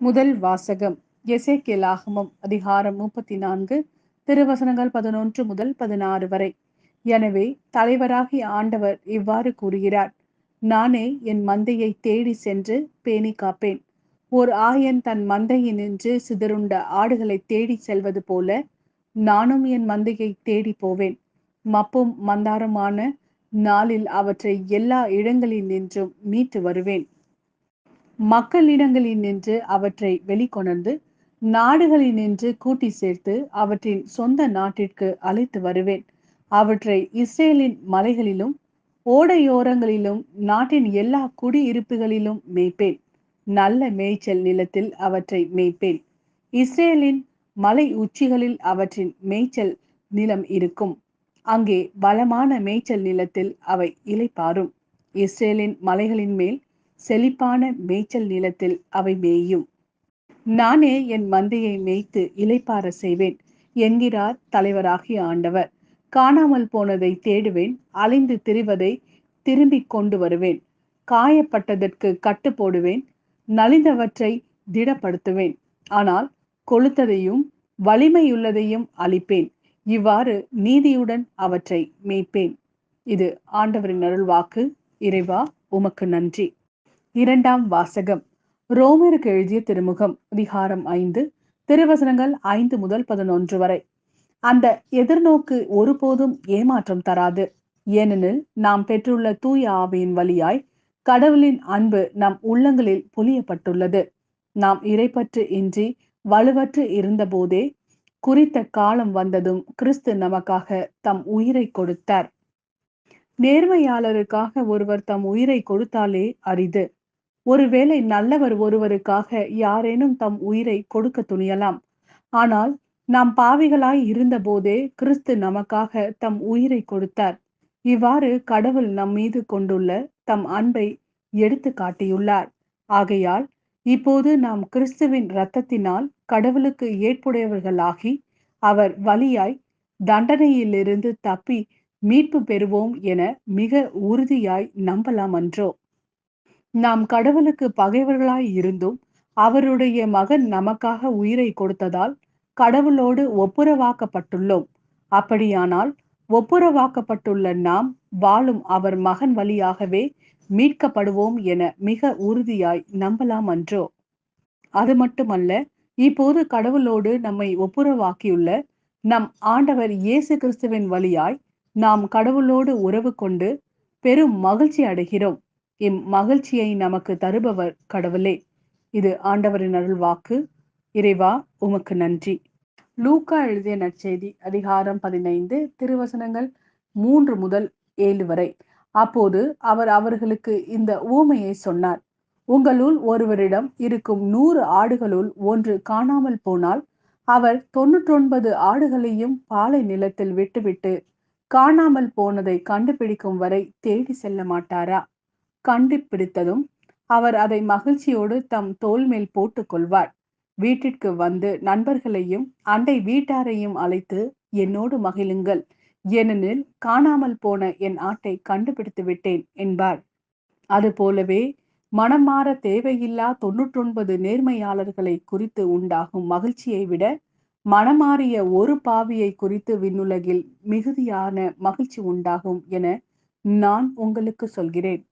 முதல் வாசகம் எசேக்கியேலாகமம் அதிகாரம் 34 திருவசனங்கள் 11 முதல் 16 வரை. எனவே தலைவராகிய ஆண்டவர் இவ்வாறு கூறுகிறார்: நானே என் மந்தையை தேடி சென்று பேணி காப்பேன். ஓர் ஆயன் தன் மந்தையினின்று சிதறுண்ட ஆடுகளை தேடி செல்வது போல நானும் என் மந்தையை தேடி போவேன். மப்பும் மந்தாரமான நாளில் அவற்றை எல்லா இடங்களினின்றும் மீட்டு வருவேன். மக்களிடங்களினின்று அவற்றை வெளிக்கொணர்ந்து நாடுகளினின்று கூட்டி சேர்த்து அவற்றின் சொந்த நாட்டிற்கு அழைத்து வருவேன். அவற்றை இஸ்ரேலின் மலைகளிலும் ஓடையோரங்களிலும் நாட்டின் எல்லா குடியிருப்புகளிலும் மேய்ப்பேன். நல்ல மேய்ச்சல் நிலத்தில் அவற்றை மேய்ப்பேன். இஸ்ரேலின் மலை உச்சிகளில் அவற்றின் மேய்ச்சல் நிலம் இருக்கும். அங்கே பலமான மேய்ச்சல் நிலத்தில் அவை இளைப்பாறும். இஸ்ரேலின் மலைகளின் மேல் செழிப்பான மேய்ச்சல் நிலத்தில் அவை மேயும். நானே என் மந்தையை மேய்த்து இளைப்பாற செய்வேன் என்கிறார் தலைவராகிய ஆண்டவர். காணாமல் போனதை தேடுவேன், அலைந்து திரிவதை திரும்பி கொண்டு வருவேன். காயப்பட்டதற்கு கட்டு போடுவேன், நலிந்தவற்றை திடப்படுத்துவேன். ஆனால் கொழுத்ததையும் வலிமையுள்ளதையும் அழிப்பேன். இவ்வாறு நீதியுடன் அவற்றை மேய்ப்பேன். இது ஆண்டவரின் அருள்வாக்கு. இறைவா, உமக்கு நன்றி. இரண்டாம் வாசகம் ரோமருக்கு எழுதிய திருமுகம் அதிகாரம் 5 திருவசனங்கள் 5 முதல் 11 வரை. அந்த எதிர்நோக்கு ஒருபோதும் ஏமாற்றம் தராது. ஏனெனில் நாம் பெற்றுள்ள தூய ஆவியின் வழியாய் கடவுளின் அன்பு நம் உள்ளங்களில் பொழியப்பட்டுள்ளது. நாம் இறைப்பற்று இன்றி வலுவற்று இருந்த போதே குறித்த காலம் வந்ததும் கிறிஸ்து நமக்காக தம் உயிரை கொடுத்தார். நேர்மையாளருக்காக ஒருவர் தம் உயிரை கொடுத்தாலே அரிது. ஒருவேளை நல்லவர் ஒருவருக்காக யாரேனும் தம் உயிரை கொடுக்க துணியலாம். ஆனால் நாம் பாவிகளாய் இருந்த போதே கிறிஸ்து நமக்காக தம் உயிரை கொடுத்தார். இவ்வாறு கடவுள் நம் மீது கொண்டுள்ள தம் அன்பை எடுத்து காட்டியுள்ளார். ஆகையால் இப்போது நாம் கிறிஸ்துவின் இரத்தத்தினால் கடவுளுக்கு ஏற்புடையவர்களாகி அவர் வழியாய் தண்டனையிலிருந்து தப்பி மீட்பு பெறுவோம் என மிக உறுதியாய் நம்பலாம் அன்றோ? நாம் கடவுளுக்கு பகைவர்களாய் இருந்தும் அவருடைய மகன் நமக்காக உயிரை கொடுத்ததால் கடவுளோடு ஒப்புரவாக்கப்பட்டுள்ளோம். அப்படியானால் ஒப்புரவாக்கப்பட்டுள்ள நாம் வாழும் அவர் மகன் வழியாகவே மீட்கப்படுவோம் என மிக உறுதியாய் நம்பலாம் அன்றோ? அது மட்டுமல்ல, இப்போது கடவுளோடு நம்மை ஒப்புரவாக்கியுள்ள நம் ஆண்டவர் இயேசு கிறிஸ்துவின் வழியாய் நாம் கடவுளோடு உறவு கொண்டு பெரும் மகிழ்ச்சி அடைகிறோம். இம்மகிழ்ச்சியை நமக்கு தருபவர் கடவுளே. இது ஆண்டவரின் அருள்வாக்கு. இறைவா, உமக்கு நன்றி. லூக்கா எழுதிய நற்செய்தி அதிகாரம் 15 திருவசனங்கள் 3 முதல் 7 வரை. அப்போது அவர் அவர்களுக்கு இந்த உவமையை சொன்னார். உங்களுள் ஒருவரிடம் இருக்கும் 100 ஆடுகளுள் ஒன்று காணாமல் போனால் அவர் 99 ஆடுகளையும் பாலை நிலத்தில் விட்டுவிட்டு காணாமல் போனதை கண்டுபிடிக்கும் வரை தேடி செல்ல மாட்டாரா? கண்டுபிடித்ததும் அவர் அதை மகிழ்ச்சியோடு தம் தோள் மேல் போட்டுக் கொள்வார். வீட்டிற்கு வந்து நண்பர்களையும் அண்டை வீட்டாரையும் அழைத்து, என்னோடு மகிழுங்கள், ஏனெனில் காணாமல் போன என் ஆட்டை கண்டுபிடித்து விட்டேன் என்பார். அதுபோலவே மனம் மாற தேவையில்லா 99 நேர்மையாளர்களை குறித்து உண்டாகும் மகிழ்ச்சியை விட மனமாறிய ஒரு பாவியை குறித்து விண்ணுலகில் மிகுதியான மகிழ்ச்சி உண்டாகும் என நான் உங்களுக்கு சொல்கிறேன்.